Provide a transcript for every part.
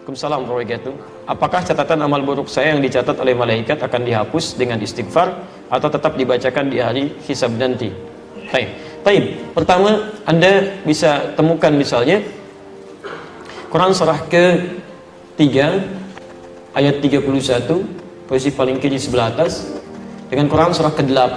Waalaikumsalam warahmatullahi wabarakatuh. Apakah catatan amal buruk saya yang dicatat oleh malaikat akan dihapus dengan istighfar atau tetap dibacakan di hari hisab nanti? Taib. Pertama, Anda bisa temukan misalnya Quran surah ke-3 ayat 31 posisi paling kiri sebelah atas dengan Quran surah ke-8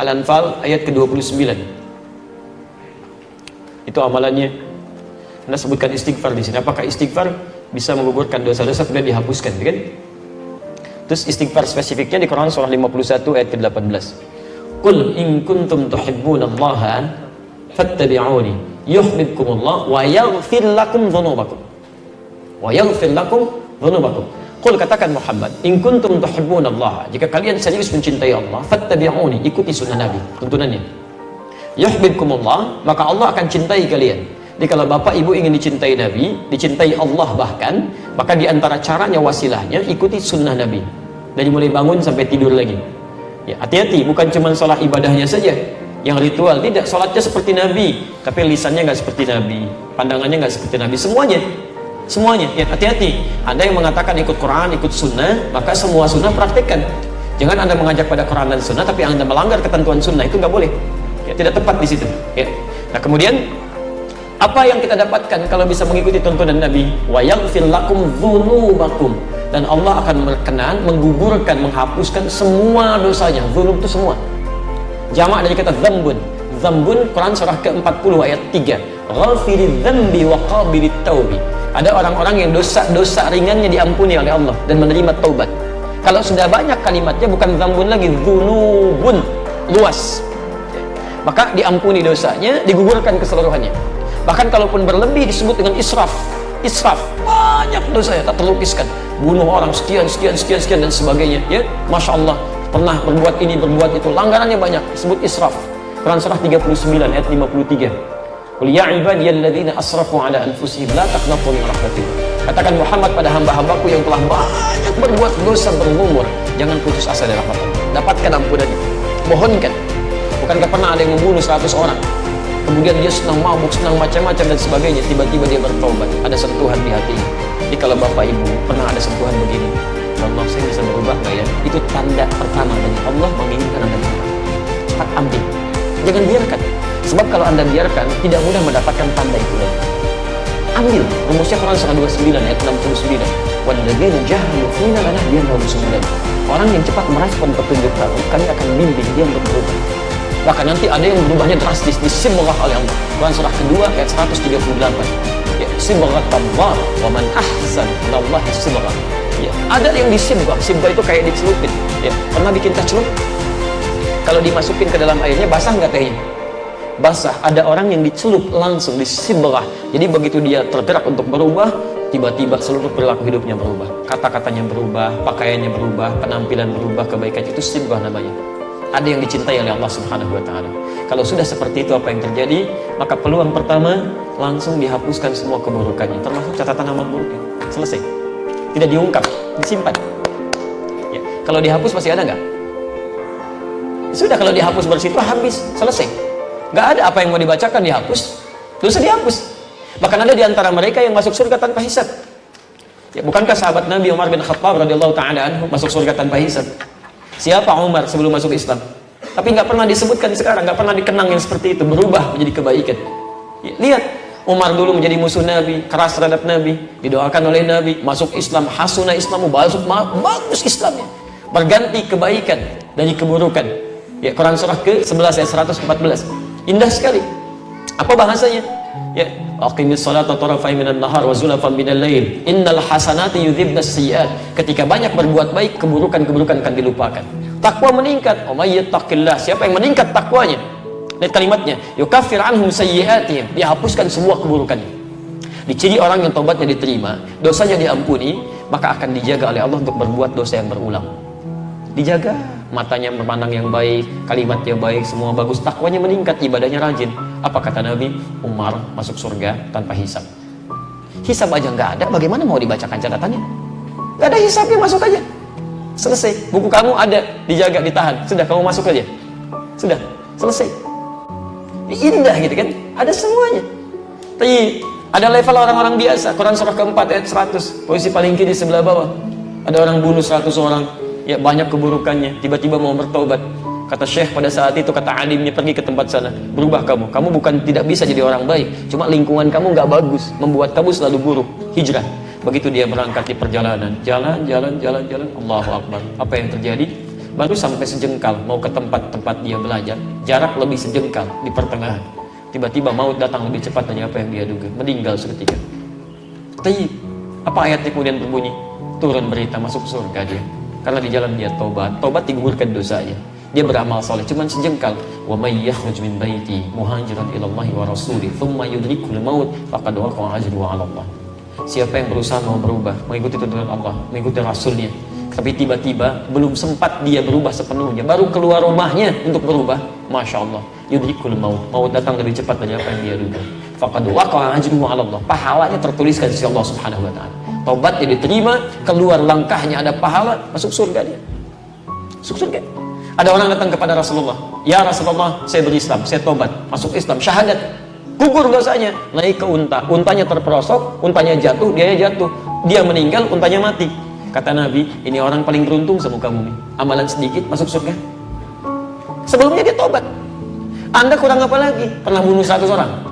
Al-Anfal ayat ke-29. Itu amalannya. Anda sebutkan istighfar di sini. Apakah istighfar bisa menggugurkan dosa-dosa kemudian dihapuskan, kan? Terus istighfar spesifiknya di Quran surah 51 ayat ke-18. Qul in kuntum tuhibbunallaha fattabi'uni yuhibbukumullah wa yaghfir lakum dhunubakum. Wa yaghfir lakum dhunubakum. Qul, katakan Muhammad, in kuntum tuhibbunallaha, jika kalian serius mencintai Allah, fattabi'uni, ikuti sunnah Nabi, tuntunannya. Yuhibbukumullah, maka Allah akan cintai kalian. Jadi kalau bapak ibu ingin dicintai Nabi, dicintai Allah bahkan, maka diantara caranya wasilahnya ikuti sunnah Nabi dari mulai bangun sampai tidur lagi. Ya, hati-hati, bukan cuma sholat ibadahnya saja yang ritual, tidak. Sholatnya seperti Nabi tapi lisannya nggak seperti Nabi, pandangannya nggak seperti Nabi, semuanya. Ya, hati-hati. Anda yang mengatakan ikut Quran, ikut sunnah, maka semua sunnah praktekkan. Jangan Anda mengajak pada Quran dan sunnah tapi Anda melanggar ketentuan sunnah, itu nggak boleh. Ya, tidak tepat di situ. Ya. Nah, kemudian apa yang kita dapatkan kalau bisa mengikuti tuntunan Nabi? Wa yaghfir lakum dzunubakum, dan Allah akan berkenan menggugurkan, menghapuskan semua dosanya. Dzunub itu semua. Jamak dari kata dzambun. Dzambun Quran surah ke-40 ayat 3. Ghafiridz dzambi wa qabilit taubi. Ada orang-orang yang dosa-dosa ringannya diampuni oleh Allah dan menerima taubat. Kalau sudah banyak kalimatnya bukan dzambun lagi, dzunubun, luas. Maka diampuni dosanya, digugurkan keseluruhannya. Bahkan kalaupun berlebih disebut dengan israf. Banyak dosanya tak terlukiskan, bunuh orang sekian dan sebagainya, ya, Masya Allah, pernah berbuat ini, berbuat itu, langgarannya banyak, disebut israf. Quran surah 39 ayat 53. Qul ya ibadiyalladzina asrafu ala anfusihim la taqnatu min rahmatillah. Katakan Muhammad pada hamba-hambaku yang telah banyak berbuat dosa bergumul, jangan putus asa dari rahmat Allah. Dapatkan ampunannya, mohonkan. Bukankah pernah ada yang membunuh 100 orang? Kemudian dia senang mabuk, senang macam-macam dan sebagainya, tiba-tiba dia bertobat, ada sentuhan di hatinya. Jadi kalau bapak ibu pernah ada sentuhan begini, Allah, saya bisa berubah nggak ya? Itu tanda pertama dari Allah menginginkan Anda berubah. Cepat ambil, jangan biarkan. Sebab kalau Anda biarkan, tidak mudah mendapatkan tanda itu lagi. Ambil. Rumusnya Quran surah 29 ayat 69. Walladzina jahadu fina lanahdiyannahum subulana. Orang yang cepat merespon petunjuk kami akan bimbing dia untuk berubah. Bahkan nanti ada yang berubahnya drastis, disibghah oleh Allah. Quran surah kedua ayat 138. Ya, sibghah Allah wa man ahsan minallahi sibghah. Ya, ada yang disibghah. Sibghah itu kayak dicelupin. Ya, pernah bikin teh celup? Kalau dimasukin ke dalam airnya basah nggak tehnya? Basah. Ada orang yang dicelup langsung, disibghah. Jadi begitu dia tergerak untuk berubah, tiba-tiba seluruh perilaku hidupnya berubah. Kata-katanya berubah, pakaiannya berubah, penampilan berubah, kebaikan, itu sibghah namanya. Ada yang dicintai oleh Allah Subhanahu wa ta'ala. Kalau sudah seperti itu, apa yang terjadi? Maka peluang pertama, langsung dihapuskan semua keburukannya, termasuk catatan amal buruknya. Selesai. Tidak diungkap, disimpan. Ya. Kalau dihapus masih ada nggak? Sudah, kalau dihapus bersih itu habis, selesai. Nggak ada apa yang mau dibacakan, dihapus, dosa dihapus. Bahkan ada di antara mereka yang masuk surga tanpa hisab. Ya, bukankah sahabat Nabi Umar bin Khattab radhiyallahu ta'ala anhu masuk surga tanpa hisab? Siapa Umar sebelum masuk Islam? Tapi nggak pernah disebutkan sekarang, nggak pernah dikenang yang seperti itu, berubah menjadi kebaikan. Ya, lihat, Umar dulu menjadi musuh Nabi, keras terhadap Nabi, didoakan oleh Nabi, masuk Islam, hasuna Islamu, bagus Islamnya, berganti kebaikan dari keburukan. Ya, Quran surah ke-11 ayat 114, indah sekali. Apa bahasanya? Ya, aqimis salata tarafai minan nahar wa zulafan minal lail innal hasanati yudhibnas sayyi'at. Ketika banyak berbuat baik, keburukan-keburukan akan dilupakan. Takwa meningkat. Oh, may yattaqillah, siapa yang meningkat takwanya? Lihat kalimatnya, yukaffir anhum sayyi'atihim, dihapuskan semua keburukannya. Diciri orang yang taubatnya diterima, dosanya diampuni, maka akan dijaga oleh Allah untuk berbuat dosa yang berulang. Dijaga, matanya memandang yang baik, kalimatnya baik, semua bagus, takwanya meningkat, ibadahnya rajin. Apa kata Nabi? Umar masuk surga tanpa hisab. Hisab aja nggak ada, bagaimana mau dibacakan catatannya? Nggak ada hisabnya, masuk aja. Selesai. Buku kamu ada, dijaga, ditahan. Sudah, kamu masuk aja. Sudah, selesai. Indah gitu kan? Ada semuanya. Tapi Ada level orang-orang biasa. Quran surah keempat ayat 100, posisi paling kiri sebelah bawah. Ada orang bunuh 100 orang, ya banyak keburukannya, tiba-tiba mau bertobat. Kata Syekh pada saat itu, kata alimnya, pergi ke tempat sana, berubah kamu. Kamu bukan tidak bisa jadi orang baik, cuma lingkungan kamu nggak bagus, membuat kamu selalu buruk. Hijrah. Begitu dia berangkat di perjalanan, jalan, Allahu Akbar. Apa yang terjadi? Baru sampai sejengkal mau ke tempat-tempat dia belajar, jarak lebih sejengkal di pertengahan. Tiba-tiba maut datang lebih cepat dari apa yang dia duga, meninggal seketika. Tapi apa ayatnya kemudian berbunyi? Turun berita masuk surga dia. Karena di jalan dia tobat digugurkan dosanya. Dia beramal soleh, cuman sejengkal. Wa may yakhruj min baiti muhajiran ila Allah wa rasulih, thumma yudrikul maut faqad waqa'a ajruhu 'ala Allah. Siapa yang berusaha mau berubah, mengikuti tuntunan Allah, mengikuti Rasulnya, tapi tiba-tiba belum sempat dia berubah sepenuhnya, baru keluar rumahnya untuk berubah, masya Allah, yudrikul maut datang lebih cepat dari apa yang dia duga. Faqad waqa'a ajruhu 'ala Allah. Pahalanya tertuliskan di sisi Allah Subhanahu wa taala. Tobatnya diterima, keluar langkahnya ada pahala, masuk surga dia. Masuk surga. Ada orang datang kepada Rasulullah, ya Rasulullah, saya berislam, saya tobat, masuk Islam, syahadat, gugur dosanya, naik ke unta, untanya terperosok, untanya jatuh, dia jatuh, dia meninggal, untanya mati. Kata Nabi, ini orang paling beruntung semuka bumi, amalan sedikit masuk surga. Sebelumnya dia tobat. Anda kurang apa lagi? Pernah bunuh 100 orang?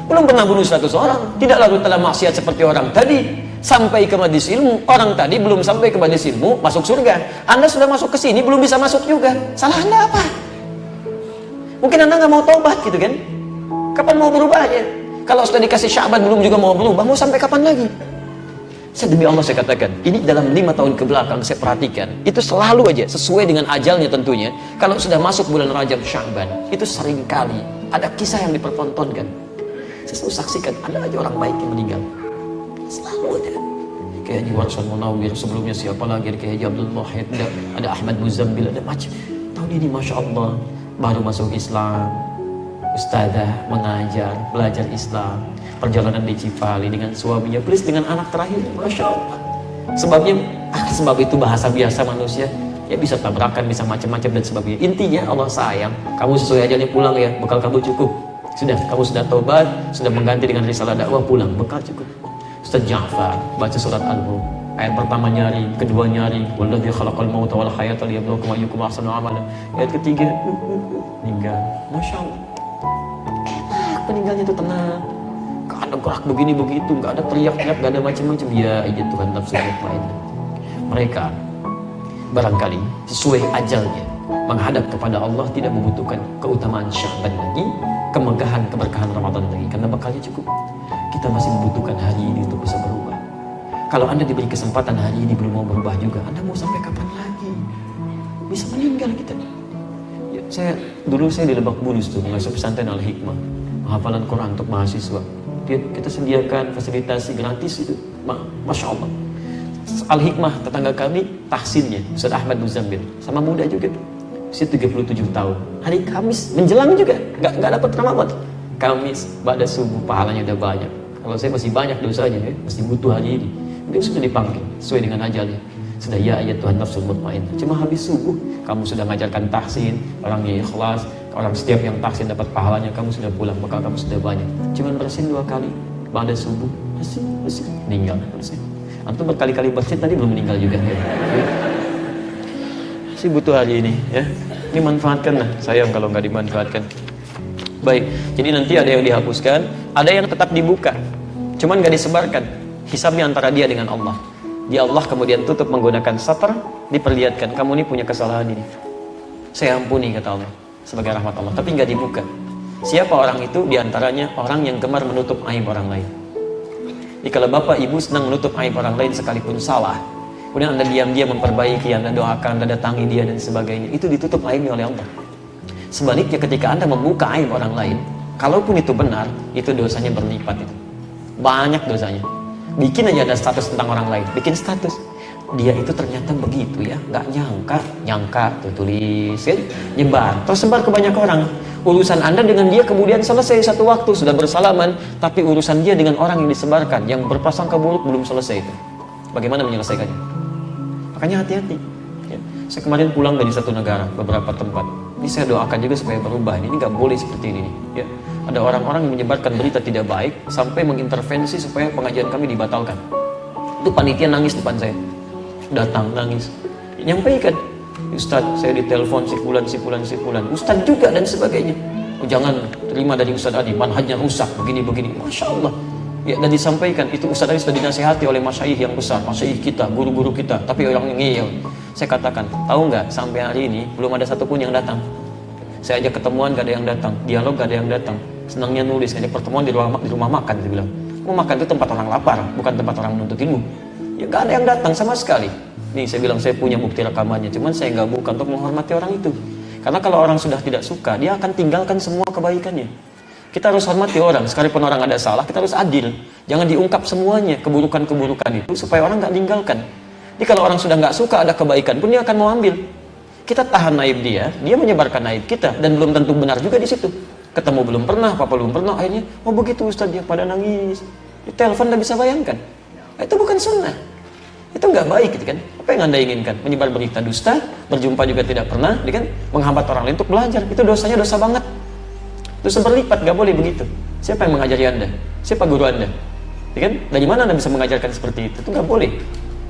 Belum pernah bunuh 100 orang, tidak lalu telah maksiat seperti orang tadi. Sampai ke majlis ilmu, orang tadi belum sampai ke majlis ilmu, masuk surga. Anda sudah masuk ke sini, belum bisa masuk juga. Salah Anda apa? Mungkin Anda nggak mau tobat gitu kan? Kapan mau berubahnya? Kalau sudah dikasih Sya'ban belum juga mau berubah, mau sampai kapan lagi? Saya demi Allah saya katakan, ini dalam 5 tahun ke belakang saya perhatikan, itu selalu aja sesuai dengan ajalnya tentunya. Kalau sudah masuk bulan Rajab Sya'ban, itu sering kali ada kisah yang dipertontonkan. Saya selalu saksikan, ada aja orang baik yang meninggal. Selalu ada. Kayak Haji Warsan Munawir, sebelumnya siapa lagi, kayak Haji Abdul Wahid, ada Ahmad Muzambil, ada macam. Tahun ini Masya Allah baru masuk Islam, ustadzah mengajar, belajar Islam, perjalanan di Cipali dengan suaminya, plus dengan anak terakhir, Masya Allah. Sebab itu bahasa biasa manusia, ya bisa tabrakan, bisa macam-macam dan sebagainya. Intinya Allah sayang, kamu sesuai ajalnya pulang ya, bekal kamu cukup. Sudah, kamu sudah tobat, sudah mengganti dengan risalah dakwah, pulang, bekal cukup. Ustaz Ja'far baca surat Al-Mulk, ayat pertama nyari, kedua nyari, walladzi khalaqal mauta wal hayata liyabluwakum ayyukum ahsanu amala. Ayat ketiga meninggal. Masya Allah, enak meninggalnya itu, tenang, gak ada gerak begini begitu, gak ada teriak-teriak, gak ada macam-macam. Ya iya Tuhan, nafsu mutmainnah. Mereka barangkali sesuai ajalnya menghadap kepada Allah, tidak membutuhkan keutamaan Sya'ban lagi, kemegahan, keberkahan Ramadan lagi, karena bekalnya cukup. Kita masih membutuhkan hari ini untuk bisa berubah. Kalau Anda diberi kesempatan hari ini belum mau berubah juga, Anda mau sampai kapan lagi? Bisa meninggal kita. Ya, dulu saya di Lebak Bulus tuh mengasuh pesantren Al-Hikmah, hafalan Quran untuk mahasiswa. Kita sediakan fasilitasi gratis itu, Masya Allah. Al-Hikmah tetangga kami tahsinnya Ustaz Ahmad Muzambil, sama muda juga tuh, usia 37 tahun. Hari Kamis menjelang juga, nggak dapat Ramadan. Kamis pada subuh pahalanya udah banyak. Kalau saya masih banyak dosanya ya, masih butuh hari ini. Dia sudah dipanggil sesuai dengan ajalnya. Sudah ya ayat Tuhan nafsul mutmainnah. Cuma habis subuh kamu sudah mengajarkan tahsin, orangnya ikhlas, orang setiap yang tahsin dapat pahalanya, kamu sudah pulang, bekal kamu sudah banyak. Cuma bersin 2 kali pada subuh, bersin, meninggal, bersin. Antum berkali-kali bersin tadi belum meninggal juga. Ya. Masih butuh hari ini ya. Ini manfaatkan lah, sayang kalau nggak dimanfaatkan. Baik, jadi nanti ada yang dihapuskan, ada yang tetap dibuka, cuman gak disebarkan. Hisabnya antara dia dengan Allah. Dia Allah kemudian tutup menggunakan satar, diperlihatkan, kamu ini punya kesalahan ini, saya ampuni kata Allah sebagai rahmat Allah, tapi gak dibuka. Siapa orang itu? Diantaranya orang yang gemar menutup aib orang lain. Jadi kalau bapak ibu senang menutup aib orang lain sekalipun salah, kemudian Anda diam-diam memperbaiki, Anda doakan, Anda datangi dia dan sebagainya, itu ditutup aibnya oleh Allah. Sebaliknya ketika Anda membuka aib orang lain, kalaupun itu benar, itu dosanya berlipat itu. Banyak dosanya. Bikin aja ada status tentang orang lain, bikin status. Dia itu ternyata begitu ya, nggak nyangka, tuh tulis kan, nyebar, tersebar ke banyak orang. Urusan Anda dengan dia kemudian selesai satu waktu, sudah bersalaman, tapi urusan dia dengan orang yang disebarkan, yang berprasangka buruk belum selesai itu. Bagaimana menyelesaikannya? Makanya hati-hati. Ya. Saya kemarin pulang dari satu negara, beberapa tempat. Ini saya doakan juga supaya berubah. Ini nggak boleh seperti ini. Ya. Ada orang-orang yang menyebarkan berita tidak baik sampai mengintervensi supaya pengajian kami dibatalkan. Itu panitia nangis depan saya, datang nangis, nyampaikan, Ustadz saya ditelepon si fulan, Ustadz juga dan sebagainya. Oh, jangan terima dari Ustadz Adi, manhajnya rusak, begini-begini. Masya Allah. Ya, dan disampaikan, itu Ustadz Adi sudah dinasihati oleh masyaikh yang besar, masyaikh kita, guru-guru kita, tapi orang yang ngeyel. Saya katakan, tahu nggak, sampai hari ini belum ada satupun yang datang. Saya ajak ketemuan, gak ada yang datang, dialog gak ada yang datang. Senangnya nulis, ajak pertemuan di rumah makan, dia bilang. Mau makan itu tempat orang lapar, bukan tempat orang menuntut ilmu. Ya gak ada yang datang sama sekali. Nih saya bilang, saya punya bukti rekamannya, cuman saya nggak bukan untuk menghormati orang itu. Karena kalau orang sudah tidak suka, dia akan tinggalkan semua kebaikannya. Kita harus hormati orang, sekalipun orang ada salah, kita harus adil. Jangan diungkap semuanya, keburukan-keburukan itu, supaya orang nggak tinggalkan. Jadi kalau orang sudah nggak suka ada kebaikan pun, dia akan mau ambil. Kita tahan naib dia menyebarkan naib kita, dan belum tentu benar juga di situ. Ketemu belum pernah, apa belum pernah, akhirnya, oh begitu Ustaz, dia pada nangis. Di telepon nggak bisa bayangkan. Itu bukan sunnah. Itu nggak baik gitu kan. Apa yang Anda inginkan? Menyebar berita dusta, berjumpa juga tidak pernah, kan? Menghambat orang lain untuk belajar. Itu dosanya dosa banget. Dosa berlipat, nggak boleh begitu. Siapa yang mengajari Anda? Siapa guru Anda? Ya kan? Dari mana Anda bisa mengajarkan seperti itu? Itu nggak boleh.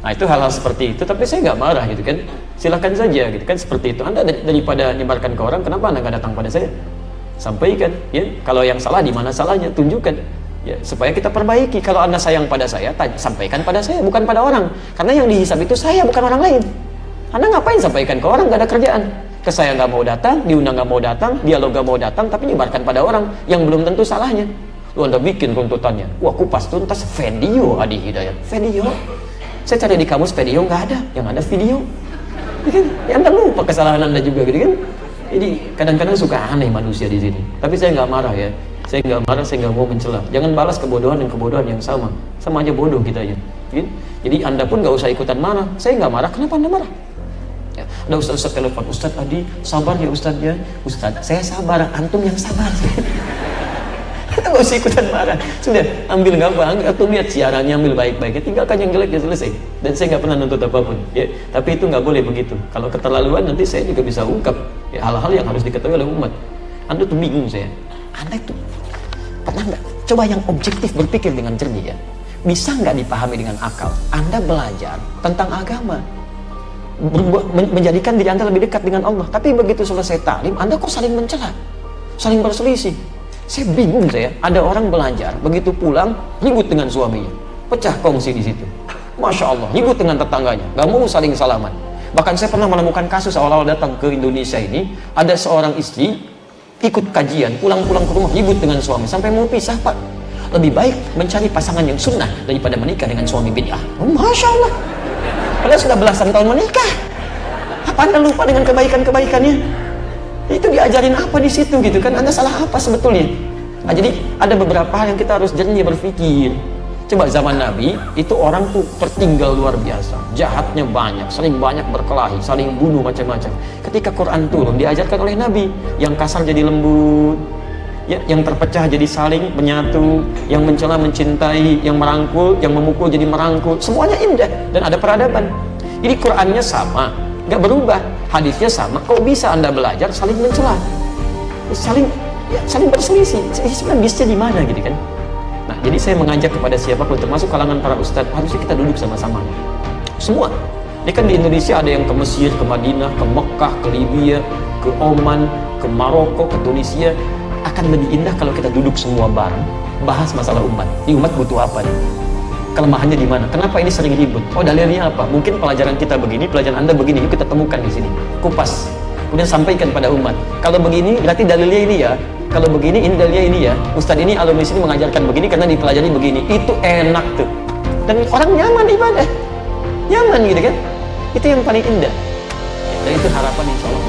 Nah itu hal-hal seperti itu, tapi saya nggak marah gitu kan. Silakan saja gitu kan, seperti itu. Anda daripada nyebarkan ke orang, kenapa Anda nggak datang pada saya? Sampaikan, ya. Kalau yang salah, di mana salahnya, tunjukkan. Ya, supaya kita perbaiki. Kalau Anda sayang pada saya, sampaikan pada saya, bukan pada orang. Karena yang dihisab itu saya, bukan orang lain. Anda ngapain sampaikan ke orang? Gak ada kerjaan. Ke saya nggak mau datang, diundang nggak mau datang, dialog nggak mau datang, tapi nyebarkan pada orang yang belum tentu salahnya. Lu Anda bikin runtutannya. Wah, kupas tuntas video Adi Hidayat. Video. Saya cari di kamus video nggak ada, yang ada video. Ya, Anda lupa kesalahan Anda juga gitu kan. Jadi kadang-kadang suka aneh manusia di sini. Tapi saya nggak marah ya. Saya nggak marah, saya nggak mau mencela. Jangan balas kebodohan dan kebodohan yang sama. Sama aja bodoh kita aja. Gitu? Jadi Anda pun nggak usah ikutan marah. Saya nggak marah, kenapa Anda marah? Ya, ada Ustaz telepon, Ustaz Adi, sabar ya Ustaz ya. Ustaz, saya sabar, antum yang sabar. Kita nggak usah ikutan marah. Sudah, ambil gampang, atau lihat siarannya, ambil baik-baiknya, tinggalkan yang jelek ya selesai. Dan saya nggak pernah nuntut apapun. Ya, tapi itu nggak boleh begitu. Kalau keterlaluan nanti saya juga bisa ungkap ya, hal-hal yang harus diketahui oleh umat. Anda tuh bingung saya. Anda itu pernah nggak coba yang objektif berpikir dengan jernih ya? Bisa nggak dipahami dengan akal? Anda belajar tentang agama, menjadikan diri Anda lebih dekat dengan Allah. Tapi begitu selesai taklim, Anda kok saling mencela, saling berselisih. Saya bingung saya. Ada orang belajar, begitu pulang ribut dengan suaminya, pecah kongsi di situ. Masya Allah, ribut dengan tetangganya, nggak mau saling salaman. Bahkan saya pernah menemukan kasus awal-awal datang ke Indonesia ini, ada seorang istri ikut kajian, pulang-pulang ke rumah ribut dengan suami sampai mau pisah. Pak, lebih baik mencari pasangan yang sunnah daripada menikah dengan suami bid'ah. Oh, Masya Allah, padahal sudah belasan tahun menikah. Apa Anda lupa dengan kebaikan-kebaikannya? Itu diajarin apa di situ gitu kan? Anda salah apa sebetulnya? Nah, jadi ada beberapa hal yang kita harus jernih berpikir. Coba zaman Nabi itu orang tuh tertinggal luar biasa, jahatnya banyak, sering banyak berkelahi, saling bunuh macam-macam. Ketika Quran turun diajarkan oleh Nabi, yang kasar jadi lembut, ya, yang terpecah jadi saling menyatu, yang mencela mencintai, yang merangkul, yang memukul jadi merangkul, semuanya indah dan ada peradaban. Jadi Qurannya sama, nggak berubah, hadisnya sama. Kok bisa Anda belajar saling mencela, saling berselisih? Sebenarnya bisnya di mana gitu kan? Nah, jadi saya mengajak kepada siapapun, termasuk kalangan para ustadz, harusnya kita duduk sama-sama. Semua. Ini kan di Indonesia ada yang ke Mesir, ke Madinah, ke Mekah, ke Libya, ke Oman, ke Maroko, ke Tunisia. Akan lebih indah kalau kita duduk semua bareng, bahas masalah umat. Ini umat butuh apa nih? Kelemahannya di mana? Kenapa ini sering ribut? Oh, dalilnya apa? Mungkin pelajaran kita begini, pelajaran Anda begini. Yuk kita temukan di sini. Kupas. Kemudian sampaikan pada umat. Kalau begini, berarti dalilnya ini ya. Kalau begini, ini dalilnya ini ya. Ustadz ini, alumni sini mengajarkan begini karena dipelajari begini. Itu enak tuh. Dan orang nyaman ibadah. Nyaman gitu kan? Itu yang paling indah. Dan itu harapan insya Allah.